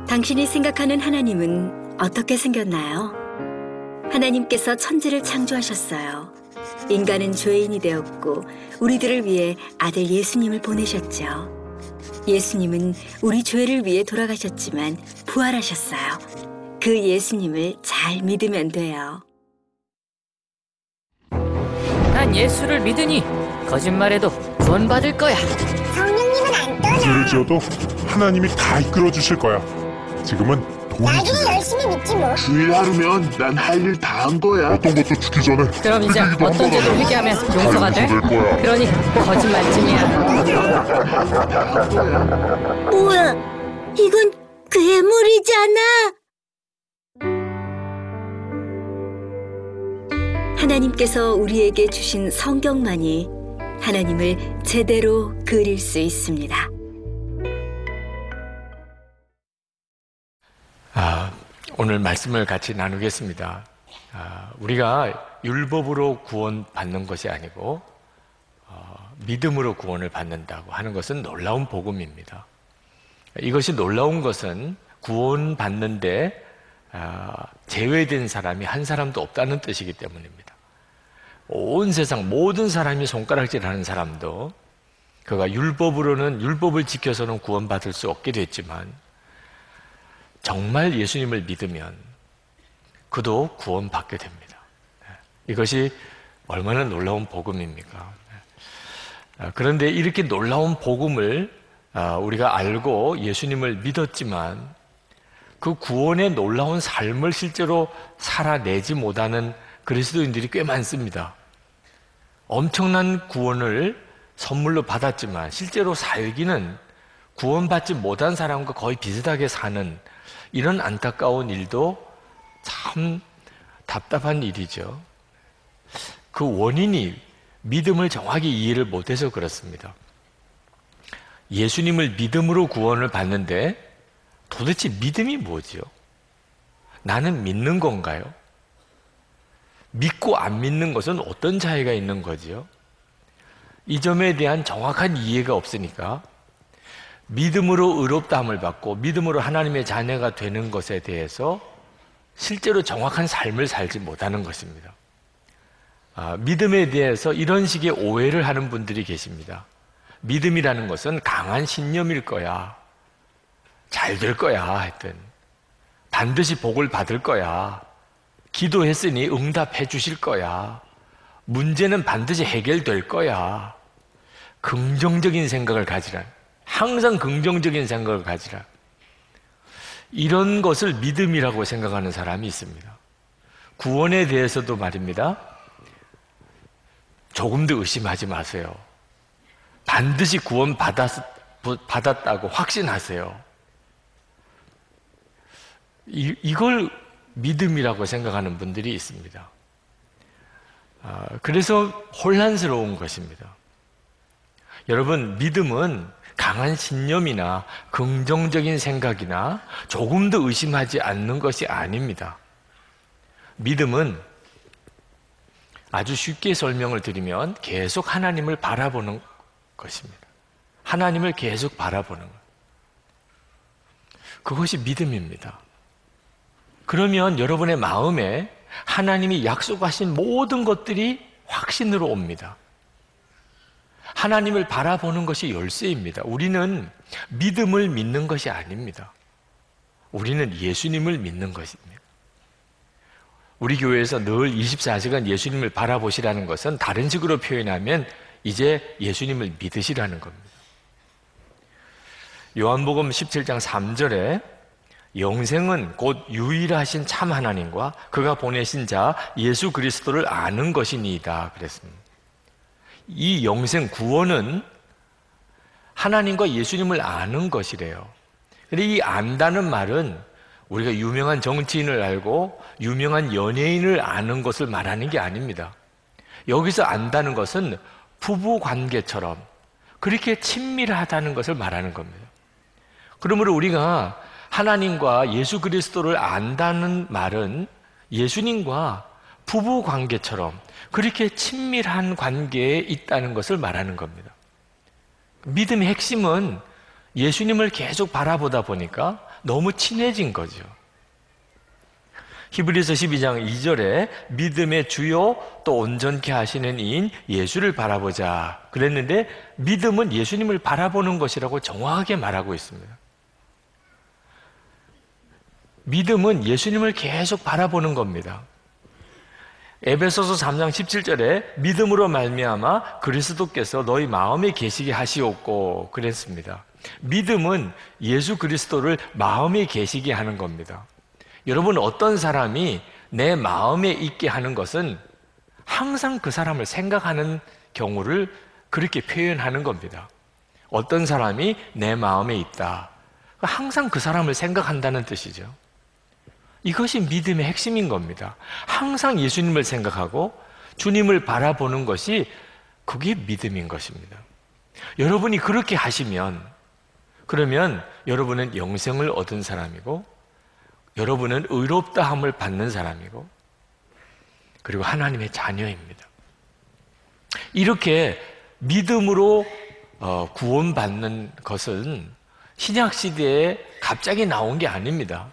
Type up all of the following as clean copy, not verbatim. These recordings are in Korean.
당신이 생각하는 하나님은 어떻게 생겼나요? 하나님께서 천지를 창조하셨어요. 인간은 죄인이 되었고 우리들을 위해 아들 예수님을 보내셨죠. 예수님은 우리 죄를 위해 돌아가셨지만 부활하셨어요. 그 예수님을 잘 믿으면 돼요. 난 예수를 믿으니 거짓말해도 구원받을 거야. 성령님은 안 떠나. 죄를 지어도 하나님이 다 이끌어 주실 거야. 지금은 돈이 나중에 열심히 믿지 뭐. 주일 하루면 난 할 일 다 한 거야. 어떤 것도 죽기 전에 그럼 이제 회개기도 한 어떤 번 죄도 하면 회개하면 용서가 돼? 될 거야. 그러니 거짓말쯤이야. 뭐야? 이건 괴물이잖아. 하나님께서 우리에게 주신 성경만이 하나님을 제대로 그릴 수 있습니다. 오늘 말씀을 같이 나누겠습니다. 우리가 율법으로 구원받는 것이 아니고 믿음으로 구원을 받는다고 하는 것은 놀라운 복음입니다. 이것이 놀라운 것은 구원받는데 제외된 사람이 한 사람도 없다는 뜻이기 때문입니다. 온 세상 모든 사람이 손가락질하는 사람도 그가 율법을 지켜서는 구원받을 수 없게 됐지만 정말 예수님을 믿으면 그도 구원받게 됩니다. 이것이 얼마나 놀라운 복음입니까? 그런데 이렇게 놀라운 복음을 우리가 알고 예수님을 믿었지만 그 구원의 놀라운 삶을 실제로 살아내지 못하는 그리스도인들이 꽤 많습니다. 엄청난 구원을 선물로 받았지만 실제로 살기는 구원받지 못한 사람과 거의 비슷하게 사는 이런 안타까운 일도 참 답답한 일이죠. 그 원인이 믿음을 정확히 이해를 못해서 그렇습니다. 예수님을 믿음으로 구원을 받는데 도대체 믿음이 뭐지요? 나는 믿는 건가요? 믿고 안 믿는 것은 어떤 차이가 있는 거지요? 이 점에 대한 정확한 이해가 없으니까 믿음으로 의롭다함을 받고 믿음으로 하나님의 자녀가 되는 것에 대해서 실제로 정확한 삶을 살지 못하는 것입니다. 믿음에 대해서 이런 식의 오해를 하는 분들이 계십니다. 믿음이라는 것은 강한 신념일 거야. 잘 될 거야. 하여튼 반드시 복을 받을 거야. 기도했으니 응답해 주실 거야. 문제는 반드시 해결될 거야. 긍정적인 생각을 가지라. 항상 긍정적인 생각을 가지라. 이런 것을 믿음이라고 생각하는 사람이 있습니다. 구원에 대해서도 말입니다. 조금 더 의심하지 마세요. 반드시 구원 받았다고 확신하세요. 이걸 믿음이라고 생각하는 분들이 있습니다. 그래서 혼란스러운 것입니다. 여러분, 믿음은 강한 신념이나 긍정적인 생각이나 조금 더 의심하지 않는 것이 아닙니다. 믿음은 아주 쉽게 설명을 드리면 계속 하나님을 바라보는 것입니다. 하나님을 계속 바라보는 것. 그것이 믿음입니다. 그러면 여러분의 마음에 하나님이 약속하신 모든 것들이 확신으로 옵니다. 하나님을 바라보는 것이 열쇠입니다. 우리는 믿음을 믿는 것이 아닙니다. 우리는 예수님을 믿는 것입니다. 우리 교회에서 늘 24시간 예수님을 바라보시라는 것은 다른 식으로 표현하면 이제 예수님을 믿으시라는 겁니다. 요한복음 17장 3절에 영생은 곧 유일하신 참 하나님과 그가 보내신 자 예수 그리스도를 아는 것이니이다 그랬습니다. 이 영생 구원은 하나님과 예수님을 아는 것이래요. 근데 이 안다는 말은 우리가 유명한 정치인을 알고 유명한 연예인을 아는 것을 말하는 게 아닙니다. 여기서 안다는 것은 부부 관계처럼 그렇게 친밀하다는 것을 말하는 겁니다. 그러므로 우리가 하나님과 예수 그리스도를 안다는 말은 예수님과 부부 관계처럼 그렇게 친밀한 관계에 있다는 것을 말하는 겁니다. 믿음의 핵심은 예수님을 계속 바라보다 보니까 너무 친해진 거죠. 히브리서 12장 2절에 믿음의 주요 또 온전케 하시는 이인 예수를 바라보자 그랬는데, 믿음은 예수님을 바라보는 것이라고 정확하게 말하고 있습니다. 믿음은 예수님을 계속 바라보는 겁니다. 에베소서 3장 17절에 믿음으로 말미암아 그리스도께서 너희 마음에 계시게 하시옵고 그랬습니다. 믿음은 예수 그리스도를 마음에 계시게 하는 겁니다. 여러분, 어떤 사람이 내 마음에 있게 하는 것은 항상 그 사람을 생각하는 경우를 그렇게 표현하는 겁니다. 어떤 사람이 내 마음에 있다, 항상 그 사람을 생각한다는 뜻이죠. 이것이 믿음의 핵심인 겁니다. 항상 예수님을 생각하고 주님을 바라보는 것이, 그게 믿음인 것입니다. 여러분이 그렇게 하시면, 그러면 여러분은 영생을 얻은 사람이고, 여러분은 의롭다함을 받는 사람이고, 그리고 하나님의 자녀입니다. 이렇게 믿음으로 구원받는 것은 신약시대에 갑자기 나온 게 아닙니다.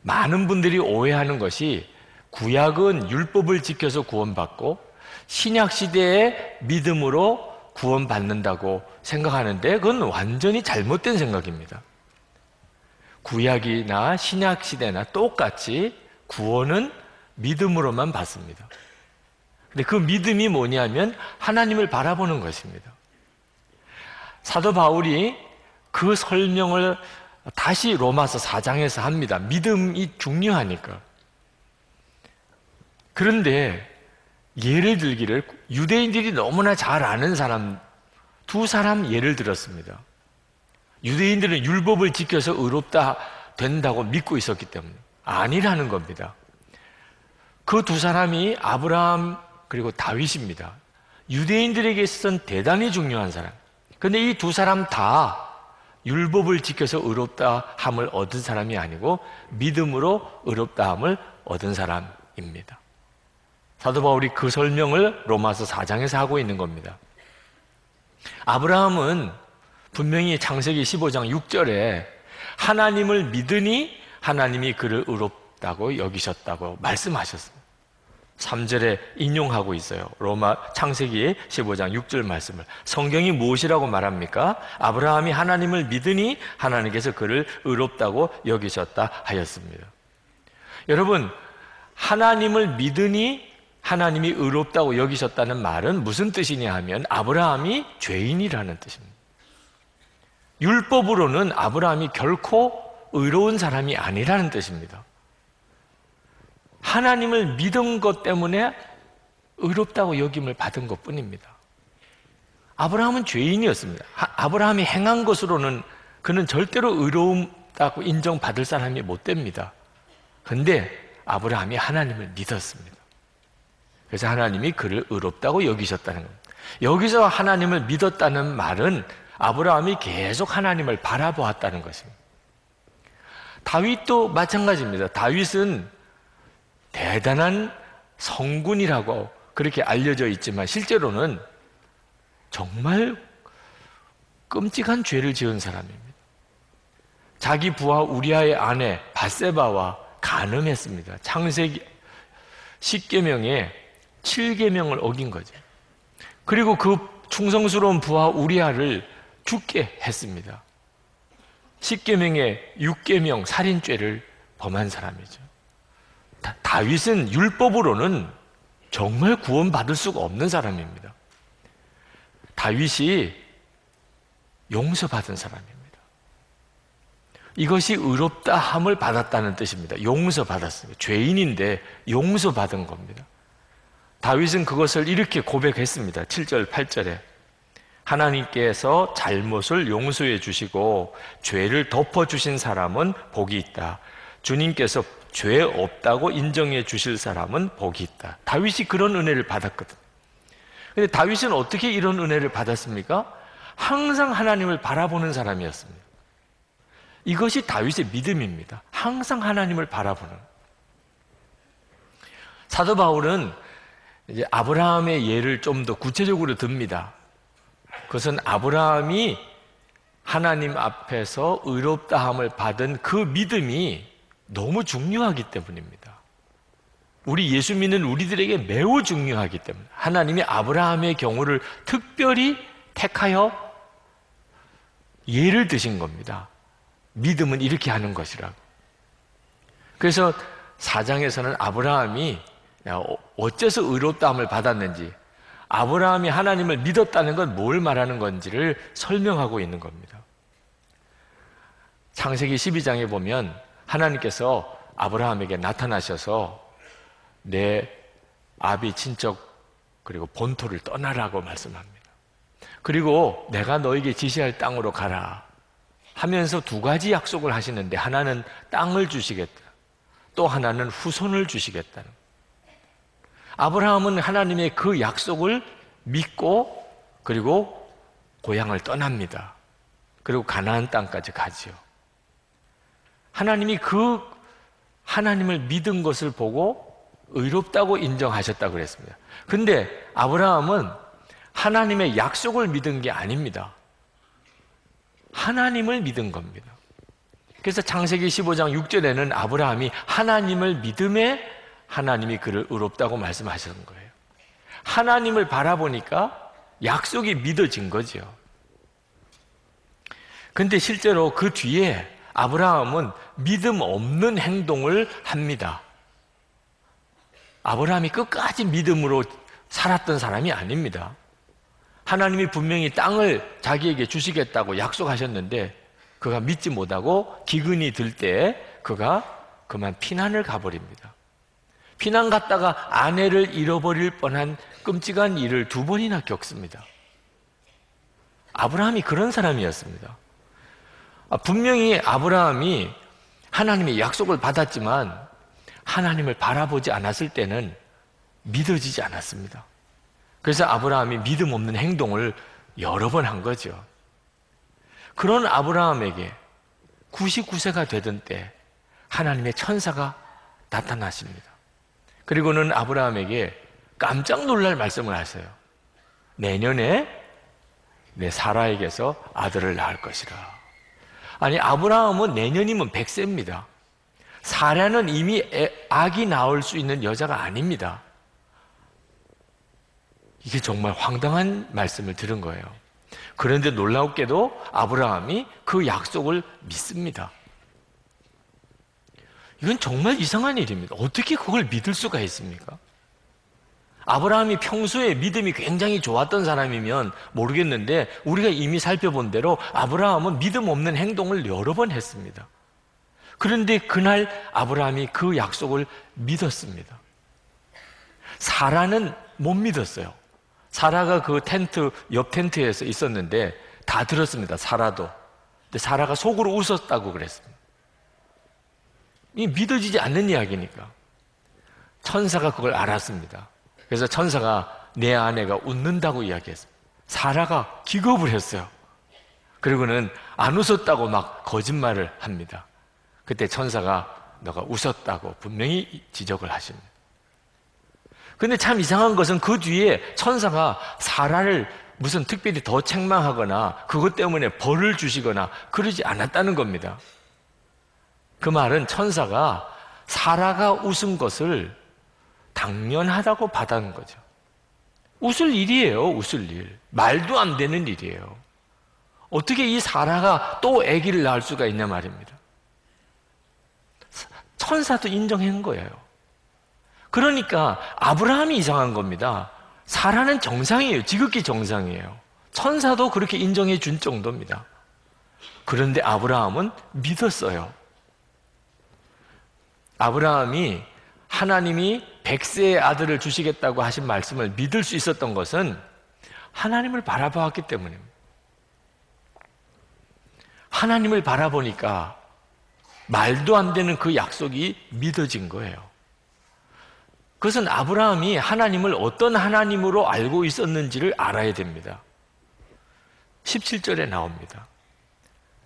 많은 분들이 오해하는 것이, 구약은 율법을 지켜서 구원받고 신약시대에 믿음으로 구원받는다고 생각하는데, 그건 완전히 잘못된 생각입니다. 구약이나 신약시대나 똑같이 구원은 믿음으로만 받습니다. 근데 그 믿음이 뭐냐면 하나님을 바라보는 것입니다. 사도 바울이 그 설명을 다시 로마서 4장에서 합니다. 믿음이 중요하니까. 그런데 예를 들기를, 유대인들이 너무나 잘 아는 사람 두 사람 예를 들었습니다. 유대인들은 율법을 지켜서 의롭다 된다고 믿고 있었기 때문에 아니라는 겁니다. 그 두 사람이 아브라함 그리고 다윗입니다. 유대인들에게 있어서는 대단히 중요한 사람. 그런데 이 두 사람 다 율법을 지켜서 의롭다함을 얻은 사람이 아니고 믿음으로 의롭다함을 얻은 사람입니다. 사도 바울이 그 설명을 로마서 4장에서 하고 있는 겁니다. 아브라함은 분명히 창세기 15장 6절에 하나님을 믿으니 하나님이 그를 의롭다고 여기셨다고 말씀하셨습니다. 3절에 인용하고 있어요. 로마 창세기 15장 6절 말씀을. 성경이 무엇이라고 말합니까? 아브라함이 하나님을 믿으니 하나님께서 그를 의롭다고 여기셨다 하였습니다. 여러분, 하나님을 믿으니 하나님이 의롭다고 여기셨다는 말은 무슨 뜻이냐 하면 아브라함이 죄인이라는 뜻입니다. 율법으로는 아브라함이 결코 의로운 사람이 아니라는 뜻입니다. 하나님을 믿은 것 때문에 의롭다고 여김을 받은 것 뿐입니다. 아브라함은 죄인이었습니다. 아브라함이 행한 것으로는 그는 절대로 의로움다고 인정받을 사람이 못 됩니다. 그런데 아브라함이 하나님을 믿었습니다. 그래서 하나님이 그를 의롭다고 여기셨다는 겁니다. 여기서 하나님을 믿었다는 말은 아브라함이 계속 하나님을 바라보았다는 것입니다. 다윗도 마찬가지입니다. 다윗은 대단한 성군이라고 그렇게 알려져 있지만 실제로는 정말 끔찍한 죄를 지은 사람입니다. 자기 부하 우리아의 아내 밧세바와 간음했습니다. 창세기 10계명에 7계명을 어긴 거죠. 그리고 그 충성스러운 부하 우리아를 죽게 했습니다. 10계명에 6계명 살인죄를 범한 사람이죠. 다윗은 율법으로는 정말 구원받을 수가 없는 사람입니다. 다윗이 용서받은 사람입니다. 이것이 의롭다함을 받았다는 뜻입니다. 용서받았습니다. 죄인인데 용서받은 겁니다. 다윗은 그것을 이렇게 고백했습니다. 7절, 8절에 하나님께서 잘못을 용서해 주시고 죄를 덮어주신 사람은 복이 있다. 주님께서 죄 없다고 인정해 주실 사람은 복이 있다. 다윗이 그런 은혜를 받았거든. 근데 다윗은 어떻게 이런 은혜를 받았습니까? 항상 하나님을 바라보는 사람이었습니다. 이것이 다윗의 믿음입니다. 항상 하나님을 바라보는. 사도 바울은 이제 아브라함의 예를 좀 더 구체적으로 듭니다. 그것은 아브라함이 하나님 앞에서 의롭다함을 받은 그 믿음이 너무 중요하기 때문입니다. 우리 예수 믿는 우리들에게 매우 중요하기 때문에 하나님이 아브라함의 경우를 특별히 택하여 예를 드신 겁니다. 믿음은 이렇게 하는 것이라고. 그래서 4장에서는 아브라함이 어째서 의롭다함을 받았는지, 아브라함이 하나님을 믿었다는 건 뭘 말하는 건지를 설명하고 있는 겁니다. 창세기 12장에 보면 하나님께서 아브라함에게 나타나셔서 내 아비 친척 그리고 본토를 떠나라고 말씀합니다. 그리고 내가 너에게 지시할 땅으로 가라 하면서 두 가지 약속을 하시는데, 하나는 땅을 주시겠다, 또 하나는 후손을 주시겠다는. 아브라함은 하나님의 그 약속을 믿고 그리고 고향을 떠납니다. 그리고 가나안 땅까지 가지요. 하나님이 그 하나님을 믿은 것을 보고 의롭다고 인정하셨다고 그랬습니다. 근데 아브라함은 하나님의 약속을 믿은 게 아닙니다. 하나님을 믿은 겁니다. 그래서 창세기 15장 6절에는 아브라함이 하나님을 믿음에 하나님이 그를 의롭다고 말씀하셨던 거예요. 하나님을 바라보니까 약속이 믿어진 거죠. 근데 실제로 그 뒤에 아브라함은 믿음 없는 행동을 합니다. 아브라함이 끝까지 믿음으로 살았던 사람이 아닙니다. 하나님이 분명히 땅을 자기에게 주시겠다고 약속하셨는데 그가 믿지 못하고 기근이 들 때 그가 그만 피난을 가버립니다. 피난 갔다가 아내를 잃어버릴 뻔한 끔찍한 일을 2번이나 겪습니다. 아브라함이 그런 사람이었습니다. 분명히 아브라함이 하나님의 약속을 받았지만 하나님을 바라보지 않았을 때는 믿어지지 않았습니다. 그래서 아브라함이 믿음 없는 행동을 여러 번 한 거죠. 그런 아브라함에게 99세가 되던 때 하나님의 천사가 나타나십니다. 그리고는 아브라함에게 깜짝 놀랄 말씀을 하세요. 내년에 내 사라에게서 아들을 낳을 것이라. 아니, 아브라함은 내년이면 100세입니다. 사라는 이미 아기 낳을 수 있는 여자가 아닙니다. 이게 정말 황당한 말씀을 들은 거예요. 그런데 놀랍게도 아브라함이 그 약속을 믿습니다. 이건 정말 이상한 일입니다. 어떻게 그걸 믿을 수가 있습니까? 아브라함이 평소에 믿음이 굉장히 좋았던 사람이면 모르겠는데 우리가 이미 살펴본 대로 아브라함은 믿음 없는 행동을 여러 번 했습니다. 그런데 그날 아브라함이 그 약속을 믿었습니다. 사라는 못 믿었어요. 사라가 그 텐트, 옆 텐트에서 있었는데 다 들었습니다. 사라도. 근데 사라가 속으로 웃었다고 그랬습니다. 이 믿어지지 않는 이야기니까. 천사가 그걸 알았습니다. 그래서 천사가 내 아내가 웃는다고 이야기했습니다. 사라가 기겁을 했어요. 그리고는 안 웃었다고 막 거짓말을 합니다. 그때 천사가 너가 웃었다고 분명히 지적을 하십니다. 근데 참 이상한 것은 그 뒤에 천사가 사라를 무슨 특별히 더 책망하거나 그것 때문에 벌을 주시거나 그러지 않았다는 겁니다. 그 말은 천사가 사라가 웃은 것을 당연하다고 받아는 거죠. 웃을 일이에요, 웃을 일. 말도 안 되는 일이에요. 어떻게 이 사라가 또 아기를 낳을 수가 있냐 말입니다. 천사도 인정한 거예요. 그러니까 아브라함이 이상한 겁니다. 사라는 정상이에요. 지극히 정상이에요. 천사도 그렇게 인정해 준 정도입니다. 그런데 아브라함은 믿었어요. 아브라함이 하나님이 100세의 아들을 주시겠다고 하신 말씀을 믿을 수 있었던 것은 하나님을 바라보았기 때문입니다. 하나님을 바라보니까 말도 안 되는 그 약속이 믿어진 거예요. 그것은 아브라함이 하나님을 어떤 하나님으로 알고 있었는지를 알아야 됩니다. 17절에 나옵니다.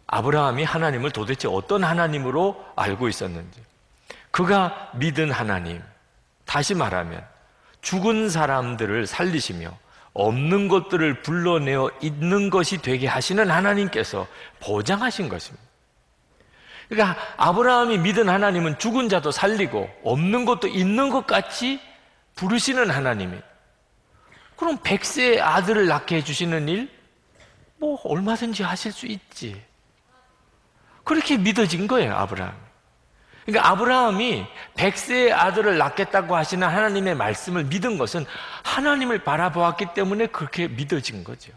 아브라함이 하나님을 도대체 어떤 하나님으로 알고 있었는지. 그가 믿은 하나님, 다시 말하면 죽은 사람들을 살리시며 없는 것들을 불러내어 있는 것이 되게 하시는 하나님께서 보장하신 것입니다. 그러니까 아브라함이 믿은 하나님은 죽은 자도 살리고 없는 것도 있는 것 같이 부르시는 하나님이, 그럼 100세의 아들을 낳게 해주시는 일, 뭐 얼마든지 하실 수 있지. 그렇게 믿어진 거예요, 아브라함. 그러니까 아브라함이 100세의 아들을 낳겠다고 하시는 하나님의 말씀을 믿은 것은 하나님을 바라보았기 때문에 그렇게 믿어진 거죠.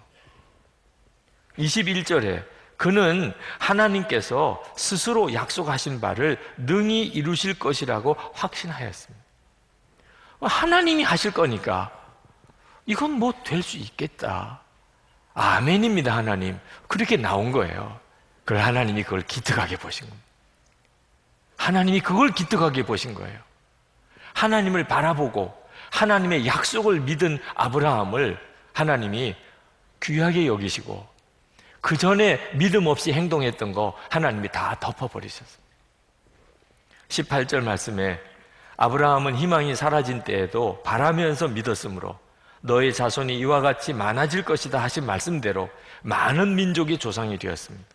21절에 그는 하나님께서 스스로 약속하신 바를 능히 이루실 것이라고 확신하였습니다. 하나님이 하실 거니까 이건 뭐 될 수 있겠다. 아멘입니다, 하나님. 그렇게 나온 거예요. 그걸 하나님이 그걸 기특하게 보신 겁니다. 하나님이 그걸 기특하게 보신 거예요. 하나님을 바라보고 하나님의 약속을 믿은 아브라함을 하나님이 귀하게 여기시고 그 전에 믿음 없이 행동했던 거 하나님이 다 덮어버리셨어요. 18절 말씀에 아브라함은 희망이 사라진 때에도 바라면서 믿었으므로 너의 자손이 이와 같이 많아질 것이다 하신 말씀대로 많은 민족의 조상이 되었습니다.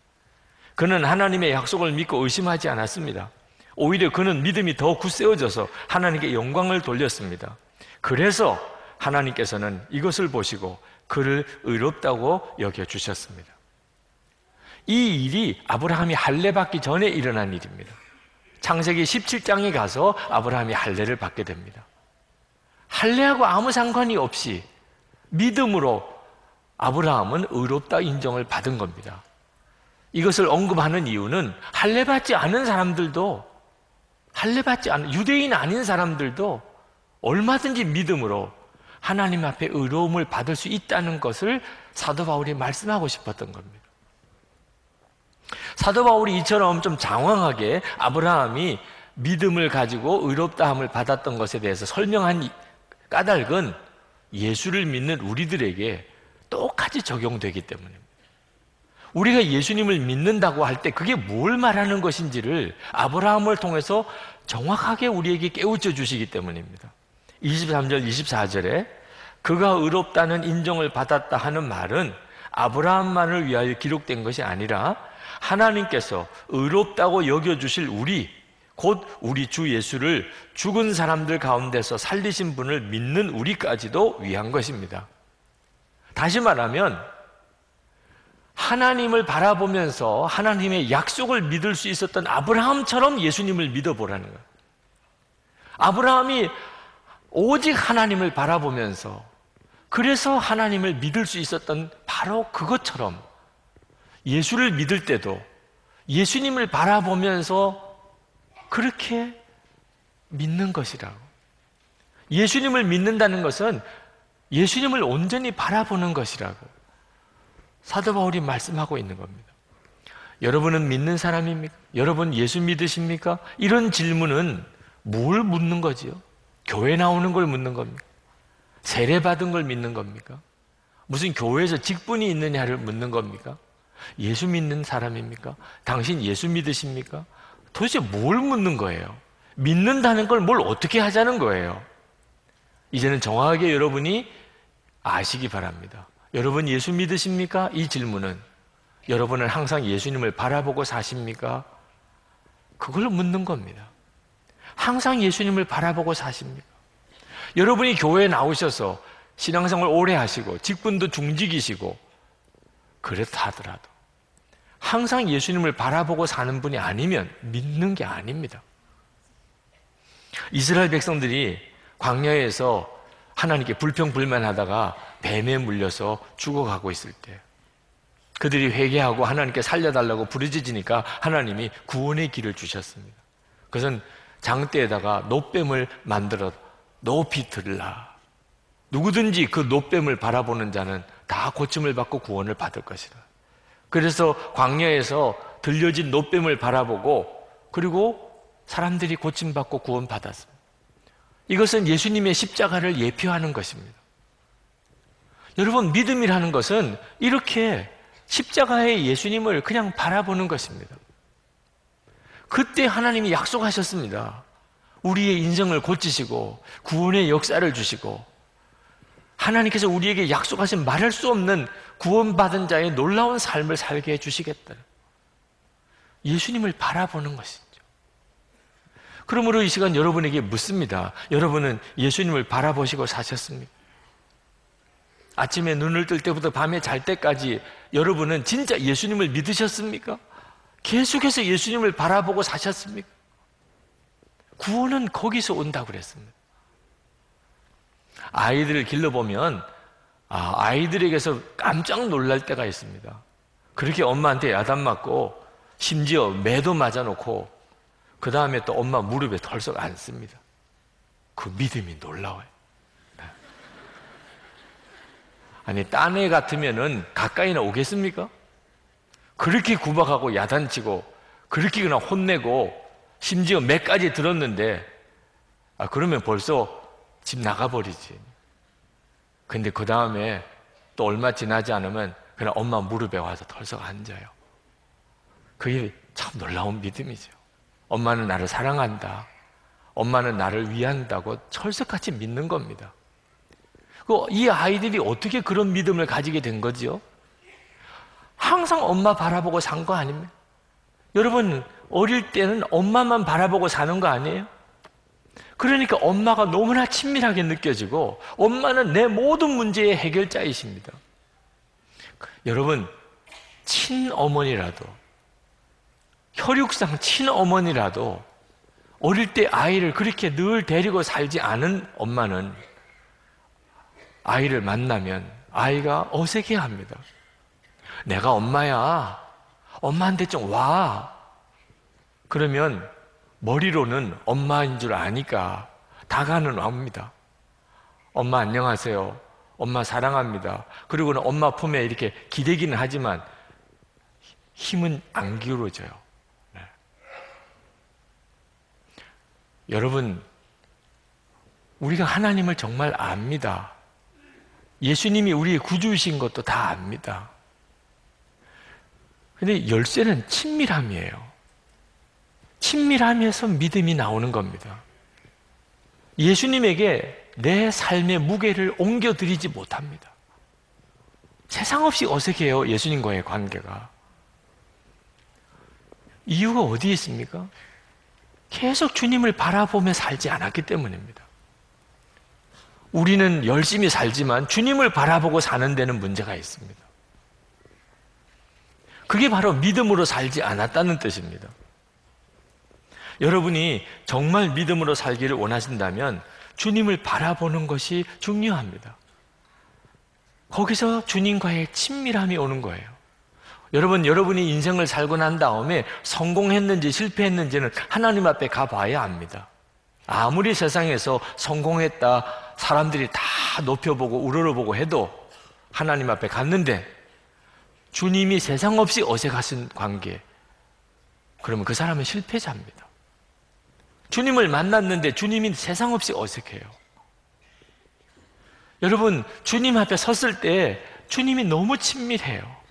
그는 하나님의 약속을 믿고 의심하지 않았습니다. 오히려 그는 믿음이 더 굳세어져서 하나님께 영광을 돌렸습니다. 그래서 하나님께서는 이것을 보시고 그를 의롭다고 여겨주셨습니다. 이 일이 아브라함이 할례 받기 전에 일어난 일입니다. 창세기 17장에 가서 아브라함이 할례를 받게 됩니다. 할례하고 아무 상관이 없이 믿음으로 아브라함은 의롭다 인정을 받은 겁니다. 이것을 언급하는 이유는 할례 받지 않은 사람들도, 할례 받지 않은 유대인 아닌 사람들도 얼마든지 믿음으로 하나님 앞에 의로움을 받을 수 있다는 것을 사도 바울이 말씀하고 싶었던 겁니다. 사도 바울이 이처럼 좀 장황하게 아브라함이 믿음을 가지고 의롭다함을 받았던 것에 대해서 설명한 까닭은 예수를 믿는 우리들에게 똑같이 적용되기 때문입니다. 우리가 예수님을 믿는다고 할 때 그게 뭘 말하는 것인지를 아브라함을 통해서 정확하게 우리에게 깨우쳐 주시기 때문입니다. 23절, 24절에 그가 의롭다는 인정을 받았다 하는 말은 아브라함만을 위하여 기록된 것이 아니라 하나님께서 의롭다고 여겨주실 우리, 곧 우리 주 예수를 죽은 사람들 가운데서 살리신 분을 믿는 우리까지도 위한 것입니다. 다시 말하면 하나님을 바라보면서 하나님의 약속을 믿을 수 있었던 아브라함처럼 예수님을 믿어보라는 거예요. 아브라함이 오직 하나님을 바라보면서 그래서 하나님을 믿을 수 있었던 바로 그것처럼 예수를 믿을 때도 예수님을 바라보면서 그렇게 믿는 것이라고. 예수님을 믿는다는 것은 예수님을 온전히 바라보는 것이라고 사도 바울이 말씀하고 있는 겁니다. 여러분은 믿는 사람입니까? 여러분 예수 믿으십니까? 이런 질문은 뭘 묻는 거지요? 교회 나오는 걸 묻는 겁니까? 세례 받은 걸 믿는 겁니까? 무슨 교회에서 직분이 있느냐를 묻는 겁니까? 예수 믿는 사람입니까? 당신 예수 믿으십니까? 도대체 뭘 묻는 거예요? 믿는다는 걸 뭘 어떻게 하자는 거예요? 이제는 정확하게 여러분이 아시기 바랍니다. 여러분 예수 믿으십니까? 이 질문은 여러분은 항상 예수님을 바라보고 사십니까? 그걸 묻는 겁니다. 항상 예수님을 바라보고 사십니까? 여러분이 교회에 나오셔서 신앙생활 오래 하시고 직분도 중직이시고 그렇다 하더라도 항상 예수님을 바라보고 사는 분이 아니면 믿는 게 아닙니다. 이스라엘 백성들이 광야에서 하나님께 불평불만하다가 뱀에 물려서 죽어가고 있을 때 그들이 회개하고 하나님께 살려달라고 부르짖으니까 하나님이 구원의 길을 주셨습니다. 그것은 장대에다가 놋뱀을 만들어 높이 들라. 누구든지 그 놋뱀을 바라보는 자는 다 고침을 받고 구원을 받을 것이다. 그래서 광야에서 들려진 놋뱀을 바라보고 그리고 사람들이 고침받고 구원받았습니다. 이것은 예수님의 십자가를 예표하는 것입니다. 여러분 믿음이라는 것은 이렇게 십자가의 예수님을 그냥 바라보는 것입니다. 그때 하나님이 약속하셨습니다. 우리의 인생을 고치시고 구원의 역사를 주시고 하나님께서 우리에게 약속하신 말할 수 없는 구원받은 자의 놀라운 삶을 살게 해주시겠다. 예수님을 바라보는 것이죠. 그러므로 이 시간 여러분에게 묻습니다. 여러분은 예수님을 바라보시고 사셨습니까? 아침에 눈을 뜰 때부터 밤에 잘 때까지 여러분은 진짜 예수님을 믿으셨습니까? 계속해서 예수님을 바라보고 사셨습니까? 구원은 거기서 온다고 그랬습니다. 아이들을 길러보면 아이들에게서 깜짝 놀랄 때가 있습니다. 그렇게 엄마한테 야단 맞고 심지어 매도 맞아놓고 그 다음에 또 엄마 무릎에 털썩 앉습니다. 그 믿음이 놀라워요. 아니 딴 애 같으면은 가까이나 오겠습니까? 그렇게 구박하고 야단치고 그렇게 그냥 혼내고 심지어 매까지 들었는데 그러면 벌써 집 나가버리지. 근데 그 다음에 또 얼마 지나지 않으면 그냥 엄마 무릎에 와서 털썩 앉아요. 그게 참 놀라운 믿음이죠. 엄마는 나를 사랑한다. 엄마는 나를 위한다고 철석같이 믿는 겁니다. 이 아이들이 어떻게 그런 믿음을 가지게 된 거지요? 항상 엄마 바라보고 산 거 아닙니까? 여러분 어릴 때는 엄마만 바라보고 사는 거 아니에요? 그러니까 엄마가 너무나 친밀하게 느껴지고 엄마는 내 모든 문제의 해결자이십니다. 여러분 친어머니라도 혈육상 친어머니라도 어릴 때 아이를 그렇게 늘 데리고 살지 않은 엄마는 아이를 만나면 아이가 어색해합니다. 내가 엄마야. 엄마한테 좀 와. 그러면 머리로는 엄마인 줄 아니까 다가는 옵니다. 엄마 안녕하세요. 엄마 사랑합니다. 그리고는 엄마 품에 이렇게 기대기는 하지만 힘은 안 기울어져요. 네. 여러분, 우리가 하나님을 정말 압니다. 예수님이 우리의 구주이신 것도 다 압니다. 근데 열쇠는 친밀함이에요. 친밀함에서 믿음이 나오는 겁니다. 예수님에게 내 삶의 무게를 옮겨드리지 못합니다. 세상 없이 어색해요, 예수님과의 관계가. 이유가 어디에 있습니까? 계속 주님을 바라보며 살지 않았기 때문입니다. 우리는 열심히 살지만 주님을 바라보고 사는 데는 문제가 있습니다. 그게 바로 믿음으로 살지 않았다는 뜻입니다. 여러분이 정말 믿음으로 살기를 원하신다면 주님을 바라보는 것이 중요합니다. 거기서 주님과의 친밀함이 오는 거예요. 여러분이 인생을 살고 난 다음에 성공했는지 실패했는지는 하나님 앞에 가봐야 압니다. 아무리 세상에서 성공했다 사람들이 다 높여보고 우러러보고 해도 하나님 앞에 갔는데 주님이 세상 없이 어색하신 관계, 그러면 그 사람은 실패자입니다. 주님을 만났는데 주님이 세상 없이 어색해요. 여러분, 주님 앞에 섰을 때 주님이 너무 친밀해요.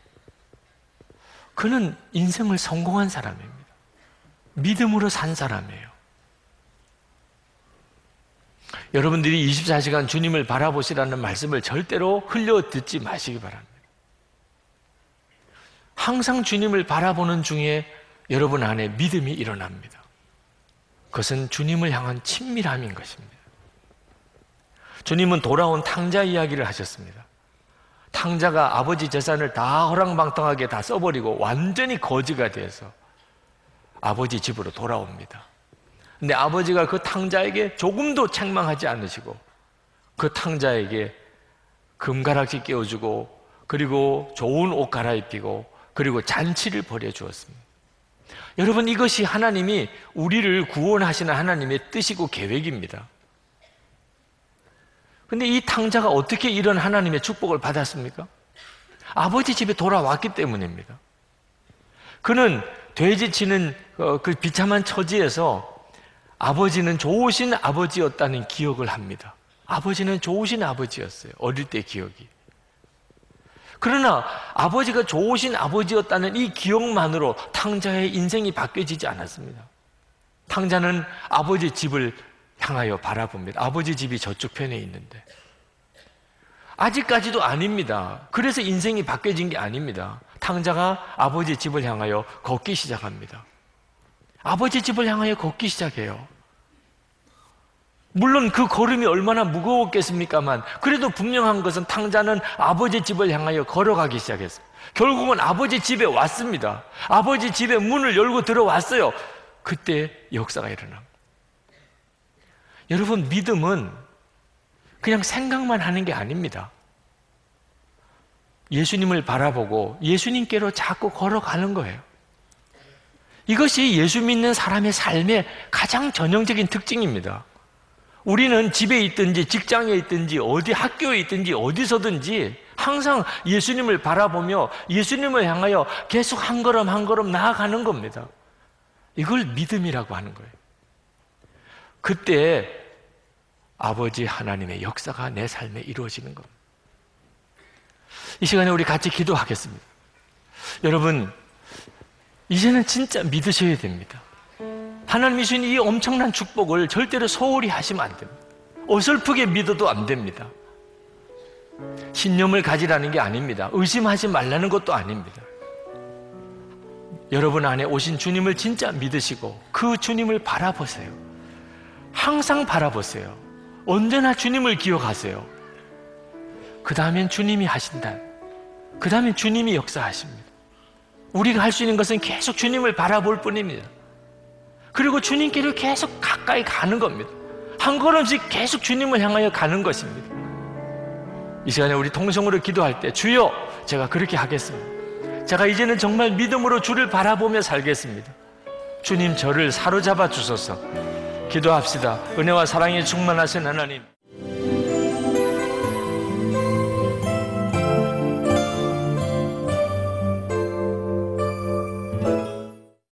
그는 인생을 성공한 사람입니다. 믿음으로 산 사람이에요. 여러분들이 24시간 주님을 바라보시라는 말씀을 절대로 흘려 듣지 마시기 바랍니다. 항상 주님을 바라보는 중에 여러분 안에 믿음이 일어납니다. 그것은 주님을 향한 친밀함인 것입니다. 주님은 돌아온 탕자 이야기를 하셨습니다. 탕자가 아버지 재산을 다 허랑방탕하게 다 써버리고 완전히 거지가 돼서 아버지 집으로 돌아옵니다. 근데 아버지가 그 탕자에게 조금도 책망하지 않으시고 그 탕자에게 금가락지 끼워주고 그리고 좋은 옷 갈아입히고 그리고 잔치를 벌여주었습니다. 여러분, 이것이 하나님이 우리를 구원하시는 하나님의 뜻이고 계획입니다. 근데 이 탕자가 어떻게 이런 하나님의 축복을 받았습니까? 아버지 집에 돌아왔기 때문입니다. 그는 돼지 치는 그 비참한 처지에서 아버지는 좋으신 아버지였다는 기억을 합니다. 아버지는 좋으신 아버지였어요. 어릴 때 기억이. 그러나 아버지가 좋으신 아버지였다는 이 기억만으로 탕자의 인생이 바뀌어지지 않았습니다. 탕자는 아버지 집을 향하여 바라봅니다. 아버지 집이 저쪽 편에 있는데 아직까지도 아닙니다. 그래서 인생이 바뀌어진 게 아닙니다. 탕자가 아버지 집을 향하여 걷기 시작합니다. 아버지 집을 향하여 걷기 시작해요. 물론 그 걸음이 얼마나 무거웠겠습니까만 그래도 분명한 것은 탕자는 아버지 집을 향하여 걸어가기 시작했어요. 결국은 아버지 집에 왔습니다. 아버지 집에 문을 열고 들어왔어요. 그때 역사가 일어납니다. 여러분, 믿음은 그냥 생각만 하는 게 아닙니다. 예수님을 바라보고 예수님께로 자꾸 걸어가는 거예요. 이것이 예수 믿는 사람의 삶의 가장 전형적인 특징입니다. 우리는 집에 있든지 직장에 있든지 어디 학교에 있든지 어디서든지 항상 예수님을 바라보며 예수님을 향하여 계속 한 걸음 한 걸음 나아가는 겁니다. 이걸 믿음이라고 하는 거예요. 그때 아버지 하나님의 역사가 내 삶에 이루어지는 겁니다. 이 시간에 우리 같이 기도하겠습니다. 여러분, 이제는 진짜 믿으셔야 됩니다. 하나님이 주신 이 엄청난 축복을 절대로 소홀히 하시면 안 됩니다. 어설프게 믿어도 안 됩니다. 신념을 가지라는 게 아닙니다. 의심하지 말라는 것도 아닙니다. 여러분 안에 오신 주님을 진짜 믿으시고 그 주님을 바라보세요. 항상 바라보세요. 언제나 주님을 기억하세요. 그 다음엔 주님이 하신다. 그 다음엔 주님이 역사하십니다. 우리가 할 수 있는 것은 계속 주님을 바라볼 뿐입니다. 그리고 주님께로 계속 가까이 가는 겁니다. 한 걸음씩 계속 주님을 향하여 가는 것입니다. 이 시간에 우리 통성으로 기도할 때 주여, 제가 그렇게 하겠습니다. 제가 이제는 정말 믿음으로 주를 바라보며 살겠습니다. 주님, 저를 사로잡아 주소서. 기도합시다. 은혜와 사랑에 충만하신 하나님.